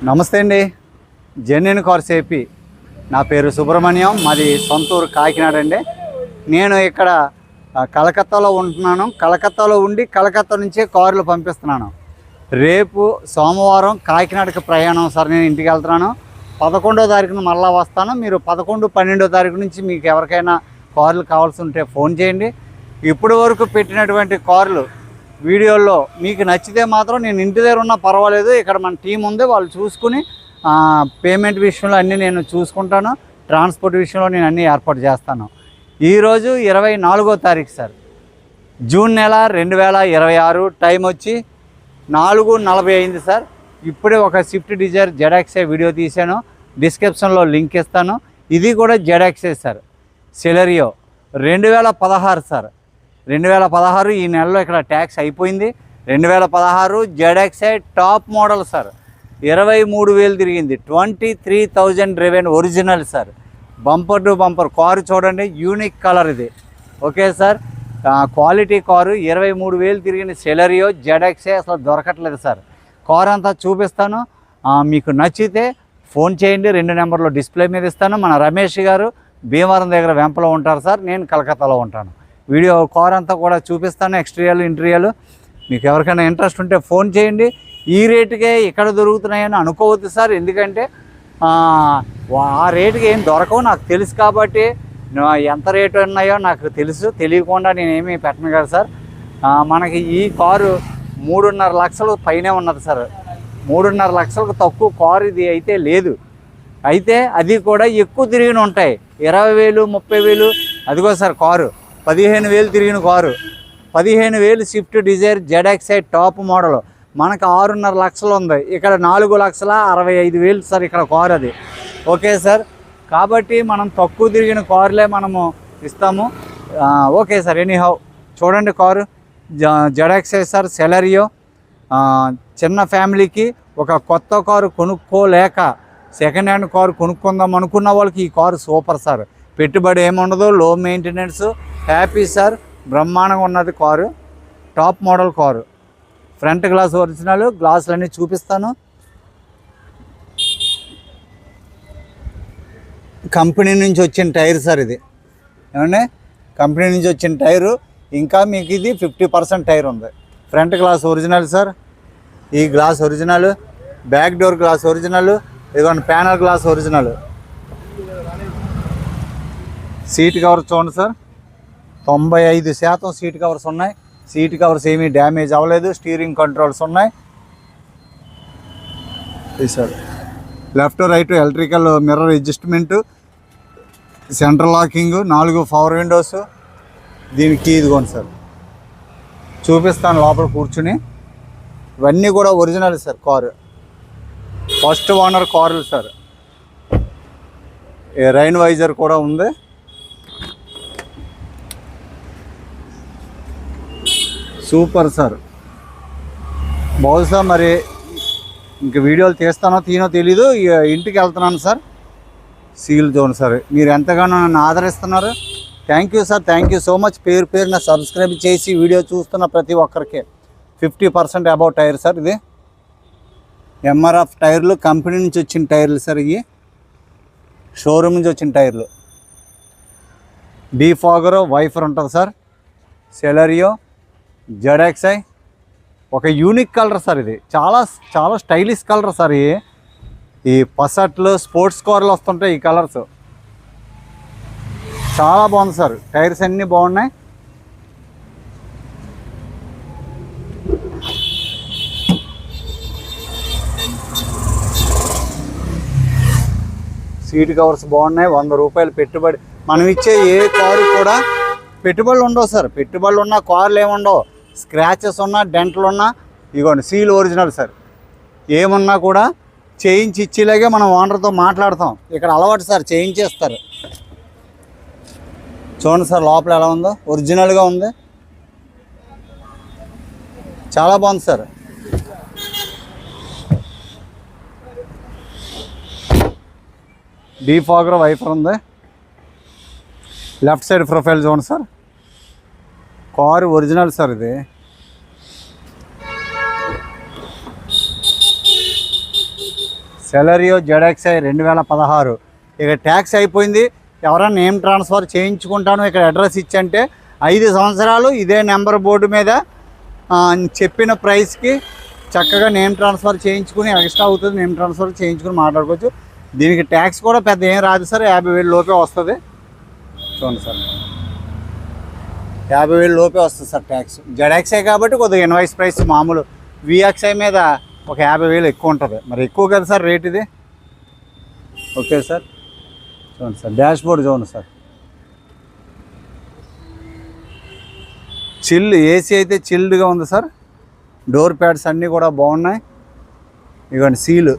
నమస్తే అండి. Genuine cars AP. నా పేరు సుబ్రహ్మణ్యం. మాది సొంతూరు కాకినాడ అండి. నేను ఇక్కడ కలకత్తాలో ఉంటున్నాను. కలకత్తాలో ఉండి కలకత్తా నుంచే కార్లు పంపిస్తున్నాను. రేపు సోమవారం కాకినాడకి ప్రయాణం సార్. నేను ఇంటికి వెళ్తున్నాను. 11వ తారీఖున మళ్ళీ వస్తాను. మీరు 11, 12వ తారీఖు నుంచి మీకు ఎవరికైనా కార్లు కావాల్సి ఉంటే ఫోన్ చేయండి. ఇప్పటి వరకు పెట్టినటువంటి కార్లు వీడియోల్లో మీకు నచ్చితే మాత్రం నేను ఇంటి దగ్గర ఉన్నా పర్వాలేదు, ఇక్కడ మన టీం ఉంది, వాళ్ళు చూసుకుని పేమెంట్ విషయంలో అన్నీ నేను చూసుకుంటాను. ట్రాన్స్పోర్ట్ విషయంలో నేను అన్నీ ఏర్పాటు చేస్తాను. ఈరోజు 24వ తారీఖు సార్, జూన్ నెల 2026. టైం వచ్చి 4:40 అయింది సార్. ఇప్పుడే ఒక స్విఫ్ట్ డిజైర్ జెడ్ఎక్సే వీడియో తీశాను. డిస్క్రిప్షన్లో లింక్ ఇస్తాను. ఇది కూడా జెడ్ఎక్సే సార్. సెలెరియో 2016 సార్. 2016 ఈ నెలలో ఇక్కడ ట్యాక్స్ అయిపోయింది. 2016 జెడ్ఎక్సే టాప్ మోడల్ సార్. 23,000 తిరిగింది. 23,000 driven original sir. Bumper to bumper car చూడండి, యూనిక్ కలర్ ఇది. Okay sir, quality car. 23,000 తిరిగిన సెలెరియో జెడ్ఎక్సే అసలు దొరకట్లేదు సార్. కారు అంతా చూపిస్తాను. మీకు నచ్చితే ఫోన్ చేయండి. 2 నెంబర్లో డిస్ప్లే మీద ఇస్తాను. మన రమేష్ గారు భీమవరం దగ్గర వెంపలో ఉంటారు సార్. నేను కలకత్తాలో ఉంటాను. వీడియో కార్ అంతా కూడా చూపిస్తాను, ఎక్స్టీరియల్ ఇంటీరియల్. మీకు ఎవరికైనా ఇంట్రెస్ట్ ఉంటే ఫోన్ చేయండి. ఈ రేటుకే ఇక్కడ దొరుకుతున్నాయని అనుకోవద్దు సార్. ఎందుకంటే ఆ రేటుకి ఏం దొరకవు నాకు తెలుసు కాబట్టి. ఎంత రేటు ఉన్నాయో నాకు తెలుసు, తెలియకుండా నేనేమీ పెట్టను కదా సార్. మనకి ఈ కారు 3.5 లక్షలు పైనే ఉన్నది సార్. 3.5 లక్షలకు తక్కువ కారు ఇది అయితే లేదు. అయితే అది కూడా ఎక్కువ తిరిగిన ఉంటాయి. 20,000, 30,000. అదిగో సార్ కారు 15,000 తిరిగిన car. 15,000 Swift Dzire జెడ్ఎక్సే top model. మనకు 6.5 లక్షలు ఉంది. ఇక్కడ 4,65,000 సార్ ఇక్కడ కారు అది. ఓకే సార్, కాబట్టి మనం తక్కువ తిరిగిన కారులే మనము ఇస్తాము. ఓకే సార్, ఎనీహౌ చూడండి కారు జెడ్ఎక్సే సార్. సెలెరియో చిన్న ఫ్యామిలీకి ఒక కొత్త కారు కొనుక్కోలేక సెకండ్ హ్యాండ్ కారు కొనుక్కుందాం అనుకున్న వాళ్ళకి ఈ కారు సూపర్ సార్. పెట్టుబడి ఏముండదు, లో మెయింటెనెన్స్, హ్యాపీ సార్. బ్రహ్మాండంగా ఉన్నది car. Top model car. Front glass original, గ్లాసులన్నీ చూపిస్తాను. కంపెనీ నుంచి వచ్చిన టైర్ సార్ ఇది. ఏమండి, కంపెనీ నుంచి వచ్చిన టైరు. ఇంకా మీకు ఇది 50% టైర్ ఉంది. Front glass original sir. ఈ glass original. Back door glass original. ఇదిగోండి panel glass original. Seat cover చూడండి సార్. 95% సీట్ కవర్స్ ఉన్నాయి. సీట్ కవర్స్ ఏమీ డ్యామేజ్ అవ్వలేదు. స్టీరింగ్ కంట్రోల్స్ ఉన్నాయి sir. Left right electrical mirror adjustment, central locking, 4 power windows. దీనికి ఇదిగోండి sir, చూపిస్తాను లోపల కూర్చుని. ఇవన్నీ కూడా original sir. Car first owner కార్లు సార్. రైన్ వైజర్ కూడా ఉంది. Super sir. బహుశా మరి ఇంక వీడియోలు తీస్తానో తీనో తెలీదు. ఇంటికి వెళ్తున్నాను సార్. సీల్ చూడండి సార్. మీరు ఎంతగానో నన్ను ఆదరిస్తున్నారు. Thank you sir. Thank you so much. పేరున సబ్స్క్రైబ్ చేసి వీడియో చూస్తున్న ప్రతి ఒక్కరికి 50% అబౌవ్ టైర్ సార్. ఇది ఎంఆర్ఎఫ్ టైర్లు, కంపెనీ నుంచి వచ్చిన టైర్లు సార్. ఇవి షోరూమ్ నుంచి వచ్చిన టైర్లు. డీఫాగర్ వైఫర్ ఉంటుంది సార్. సెలెరియో జెడ్ఎక్సే ఒక యూనిక్ కలర్ సార్. ఇది చాలా చాలా స్టైలిష్ కలర్ సార్. ఈ పసట్లు స్పోర్ట్స్ కార్లు వస్తుంటాయి ఈ కలర్స్. చాలా బాగుంది సార్. టైర్స్ అన్నీ బాగున్నాయి. సీట్ కవర్స్ బాగున్నాయి. 100 రూపాయలు పెట్టుబడి. మనం ఇచ్చే ఏ కారు కూడా పెట్టుబడులు ఉండవు సార్. పెట్టుబడులు ఉన్న కార్లు ఏముండవు. స్క్రాచెస్ ఉన్నా, డెంట్లు ఉన్నా, ఇదిగోండి సీల్ ఒరిజినల్ సార్. ఏమున్నా కూడా చేయించి ఇచ్చేలాగే మనం ఓనర్తో మాట్లాడతాం. ఇక్కడ అలవాటు సార్, చేయించేస్తారు. చూడండి సార్ లోపల ఎలా ఉందో. ఒరిజినల్గా ఉంది. చాలా బాగుంది సార్. డీఫాగర్ వైఫర్ ఉంది. లెఫ్ట్ సైడ్ ప్రొఫైల్ చూడండి సార్. కారు ఒరిజినల్ సార్ ఇది. Celerio ZXi 2016. ఇక ట్యాక్స్ అయిపోయింది. ఎవరైనా నేమ్ ట్రాన్స్ఫర్ చేయించుకుంటాను ఇక్కడ అడ్రస్ ఇచ్చంటే 5 సంవత్సరాలు ఇదే నెంబర్ బోర్డు మీద చెప్పిన ప్రైస్కి చక్కగా నేమ్ ట్రాన్స్ఫర్ చేయించుకుని ఎక్స్ట్రా అవుతుంది, నేమ్ ట్రాన్స్ఫర్ చేయించుకుని మాట్లాడుకోవచ్చు. దీనికి ట్యాక్స్ కూడా పెద్ద ఏం రాదు సార్, 50,000 లోపే వస్తుంది. చూడండి సార్, 50,000 లోపే వస్తుంది సార్ ట్యాక్స్. ZXi కాబట్టి కొద్దిగా ఇన్వాయిస్ ప్రైస్ మామూలు VXi మీద ఒక 50,000 ఎక్కువ ఉంటుంది. మరి ఎక్కువ కదా సార్ రేట్ ఇది. ఓకే సార్, చూడండి సార్ డాష్ బోర్డ్ చూడండి సార్. చిల్ ఏసీ అయితే చిల్డ్గా ఉంది సార్. డోర్ ప్యాడ్స్ అన్నీ కూడా బాగున్నాయి. ఇవ్వండి సీలు.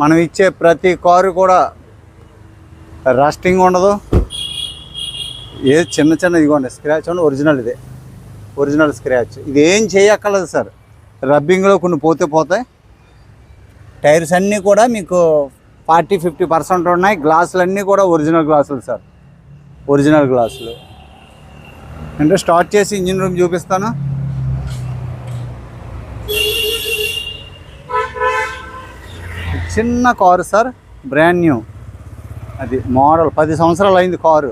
మనం ఇచ్చే ప్రతి కారు కూడా రస్టింగ్ ఉండదు. ఏ చిన్న ఇదిగోండి స్క్రాచ్ ఉంది, ఒరిజినల్. ఇదే ఒరిజినల్ స్క్రాచ్. ఇది ఏం చేయక్కర్లేదు సార్. రబ్బింగ్లో కొన్ని పోతాయి. టైర్స్ అన్నీ కూడా మీకు 40-50% ఉన్నాయి. గ్లాసులు అన్నీ కూడా ఒరిజినల్ గ్లాసులు సార్, ఒరిజినల్ గ్లాసులు. అంటే స్టార్ట్ చేసి ఇంజిన్ రూమ్ చూపిస్తాను. చిన్న కారు సార్, బ్రాండ్ న్యూ. అది మోడల్ 10 సంవత్సరాలు అయింది కారు.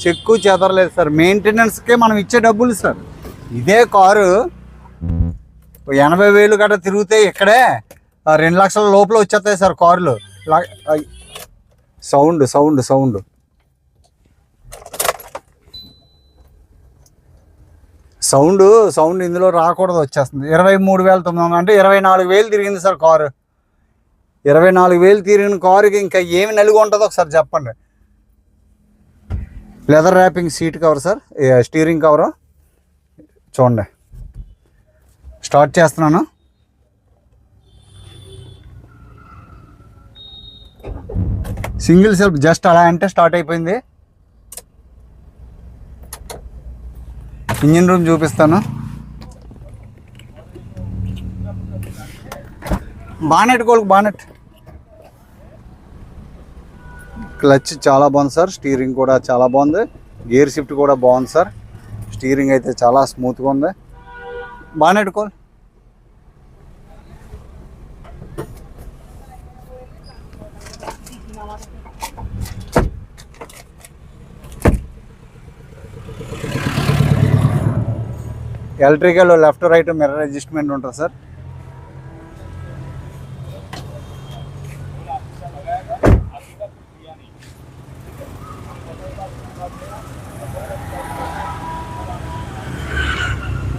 చెక్కు చెదరలేదు సార్. మెయింటెనెన్స్కే మనం ఇచ్చే డబ్బులు సార్. ఇదే కారు 80,000 గట్రా తిరిగితే ఇక్కడే 2 లక్షల లోపల వచ్చేస్తాయి సార్ కార్లు. సౌండ్ ఇందులో రాకూడదు, వచ్చేస్తుంది. 23,900 అంటే 24,000 తిరిగింది సార్ కారు. 24,000 తిరిగిన కారుకి ఇంకా ఏమి నలుగు ఉంటుందో ఒకసారి చెప్పండి. Leather wrapping seat cover sir, steering cover చూడండి. స్టార్ట్ చేస్తున్నాను. సింగిల్ సెల్ఫ్ జస్ట్ అలా అంటే స్టార్ట్ అయిపోయింది. ఇంజిన్ రూమ్ చూపిస్తాను. బానెట్ క్లచ్ చాలా బాగుంది సార్. స్టీరింగ్ కూడా చాలా బాగుంది. గేర్ షిఫ్ట్ కూడా బాగుంది సార్. స్టీరింగ్ అయితే చాలా స్మూత్గా ఉంది. Bonnet coal electrical left right mirror adjustment ఉంటుంది సార్.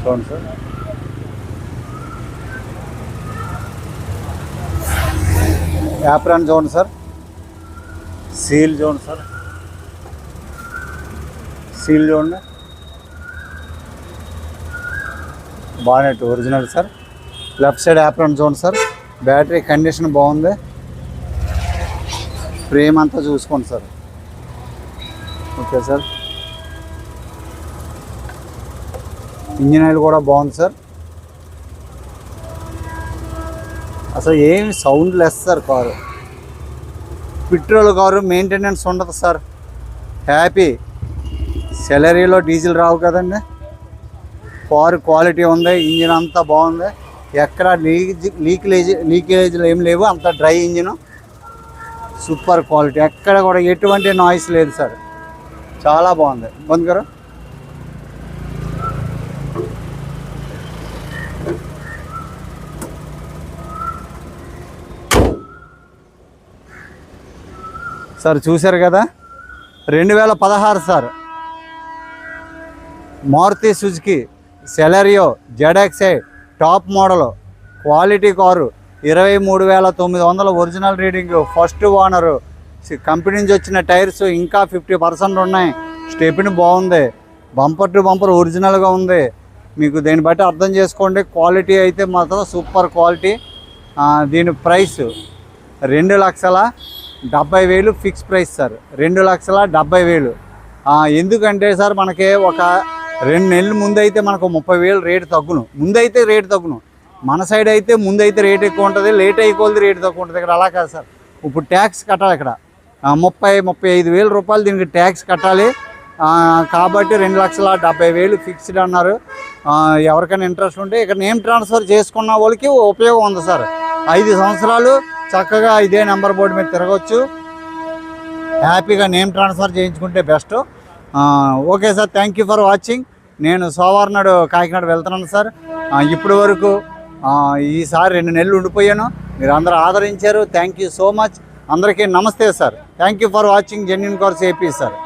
చూడండి సార్, యాప్రాన్ చూడండి సార్. సీల్ చూడండి సార్, సీల్ చూడండి. Bonnet original sir. Left side apron చూడండి సార్. బ్యాటరీ కండిషన్ బాగుంది. ఫ్రేమ్ అంతా చూసుకోండి sir. Okay sir, engine oil కూడా బాగుంది సార్. అసలు ఏమి sound less sir car. Petrol car, maintenance ఉండదు సార్. హ్యాపీ. సెలరీలో డీజిల్ రావు కదండి. కారు క్వాలిటీ ఉంది. ఇంజిన్ అంతా బాగుంది. ఎక్కడ లీకేజీలు ఏం లేవు. అంత డ్రై ఇంజిన్, సూపర్ క్వాలిటీ. ఎక్కడ కూడా ఎటువంటి నాయిస్ లేదు సార్. చాలా బాగుంది. బంద్ గారు సార్ చూశారు కదా, 2016 sir. Maruti Suzuki Celerio ZXi top model quality car. 23,900 original reading. First owner. Company నుంచి వచ్చిన టైర్స్ ఇంకా 50% ఉన్నాయి. స్టెప్ని బాగుంది. బంపర్ టు బంపర్ ఒరిజినల్గా ఉంది. మీకు దీన్ని బట్టి అర్థం చేసుకోండి. క్వాలిటీ అయితే మాత్రం సూపర్ క్వాలిటీ. దీని ప్రైస్ 2,70,000 ఫిక్స్ ప్రైస్ సార్. 2,70,000. ఎందుకంటే సార్ మనకి ఒక 2 నెలల ముందు అయితే మనకు 30,000 రేటు తగ్గును. ముందైతే రేటు తగ్గును. మన సైడ్ అయితే ముందైతే రేట్ ఎక్కువ ఉంటుంది, లేట్ అయిపోతుంది రేటు తక్కువ ఉంటుంది. ఇక్కడ అలా కాదు సార్. ఇప్పుడు ట్యాక్స్ కట్టాలి. ఇక్కడ 30-35,000 రూపాయలు దీనికి ట్యాక్స్ కట్టాలి. కాబట్టి 2,70,000 ఫిక్స్డ్ అన్నారు. ఎవరికైనా ఇంట్రెస్ట్ ఉంటే ఇక్కడ నేమ్ ట్రాన్స్ఫర్ చేసుకున్న వాళ్ళకి ఉపయోగం ఉంది సార్. 5 సంవత్సరాలు చక్కగా ఇదే నెంబర్ బోర్డు మీద తిరగవచ్చు. హ్యాపీగా నేమ్ ట్రాన్స్ఫర్ చేయించుకుంటే best. Okay sir, thank you for watching. నేను సోమవారం నాడు కాకినాడ వెళ్తున్నాను సార్. ఇప్పటి వరకు ఈసారి 2 నెలలు ఉండిపోయాను. మీరు అందరూ ఆదరించారు. Thank you so much. అందరికీ నమస్తే sir. Thank you for watching genuine cars AP sir.